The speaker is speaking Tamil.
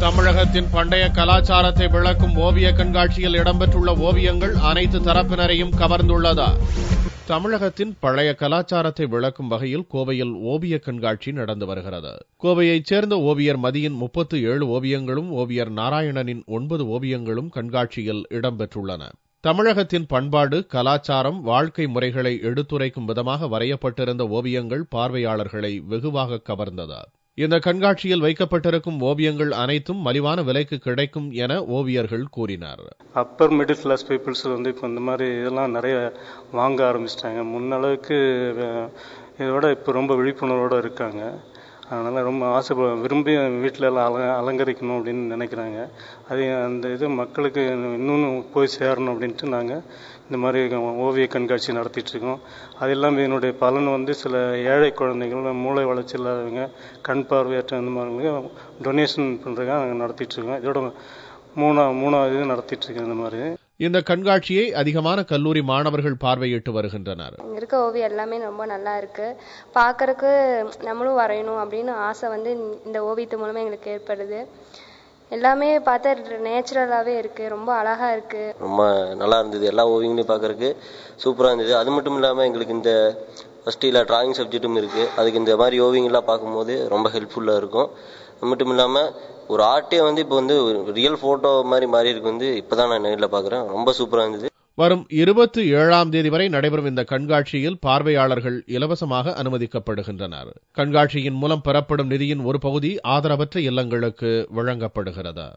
தமிழகத்தின் பண்டைய கலாச்சாரத்தை விளக்கும் ஓவிய கண்காட்சியில் இடம்பெற்றுள்ள ஓவியங்கள் அனைத்து தரப்பினரையும் கவர்ந்துள்ளதா? தமிழகத்தின் பழைய கலாச்சாரத்தை விளக்கும் வகையில் கோவையில் ஓவிய கண்காட்சி நடந்து வருகிறது. கோவையைச் சேர்ந்த ஓவியர் மதியின் 37 ஓவியங்களும் ஓவியர் நாராயணனின் 9 ஓவியங்களும் கண்காட்சியில் இடம்பெற்றுள்ளன. தமிழகத்தின் பண்பாடு, கலாச்சாரம், வாழ்க்கை முறைகளை எடுத்துரைக்கும் விதமாக வரையப்பட்டிருந்த ஓவியங்கள் பார்வையாளர்களை வெகுவாக கவர்ந்தது. இந்த கண்காட்சியில் வைக்கப்பட்டிருக்கும் ஓவியங்கள் அனைத்தும் மலிவான விலைக்கு கிடைக்கும் என ஓவியர்கள் கூறினார். அப்பர் மிடில் கிளாஸ் பீப்புள்ஸ் இப்போ இந்த மாதிரி இதெல்லாம் நிறைய வாங்க ஆரம்பிச்சிட்டாங்க. முன்னளவுக்கு இதோட இப்போ ரொம்ப விழிப்புணர்வோடு இருக்காங்க. அதனால் ரொம்ப விரும்பி வீட்டில் எல்லாம் அலங்கரிக்கணும் அப்படின்னு நினைக்கிறாங்க. அது அந்த இது மக்களுக்கு இன்னொன்று போய் சேரணும் அப்படின்ட்டு நாங்கள் இந்த மாதிரி ஓவிய கண்காட்சி நடத்திட்டுருக்கோம். அது இல்லாமல் இதனுடைய பலன் சில ஏழை குழந்தைகள், மூளை வளர்ச்சி இல்லாதவங்க, கண் பார்வையற்ற அந்த மாதிரி டொனேஷன் பண்ணுறதுக்காக நாங்கள் நடத்திட்டுருக்கோம். இதோட மூணாவது இது நடத்திட்டுருக்கோம். இந்த மாதிரி இந்த கண்காட்சியை அதிகமான கல்லூரி மாணவர்கள் பார்வையிட்டு வருகின்றனர். இருக்க ஓவியம் எல்லாமே ரொம்ப நல்லா இருக்கு. பார்க்கறதுக்கு நம்மளும் வரையணும் அப்படின்னு ஆசை இந்த ஓவியத்து மூலமா எங்களுக்கு ஏற்படுது. எல்லாமே பார்த்தா நேச்சுரலாவே இருக்கு, ரொம்ப அழகா இருக்கு, ரொம்ப நல்லா இருந்தது. எல்லா ஓவியங்களையும் பார்க்கறதுக்கு சூப்பரா இருந்தது. அது மட்டும் இல்லாம எங்களுக்கு இந்த ஃபர்ஸ்ட்ல டிராயிங் சப்ஜெக்டும் இருக்கு. அதுக்கு இந்த மாதிரி ஓவியங்கள்லாம் பார்க்கும்போது ரொம்ப ஹெல்ப்ஃபுல்லா இருக்கும். அது மட்டும் இல்லாம ஒரு ஆர்ட்டே இப்போ ரியல் போட்டோ மாதிரி மாறி இருக்கு. இப்பதான் நான் நேரில் பாக்குறேன். ரொம்ப சூப்பரா இருந்தது. வரும் 27ஆம் தேதி வரை நடைபெறும் இந்த கண்காட்சியில் பார்வையாளர்கள் இலவசமாக அனுமதிக்கப்படுகின்றனர். கண்காட்சியின் மூலம் பெறப்படும் நிதியின் ஒரு பகுதி ஆதரவற்ற இல்லங்களுக்கு வழங்கப்படுகிறது.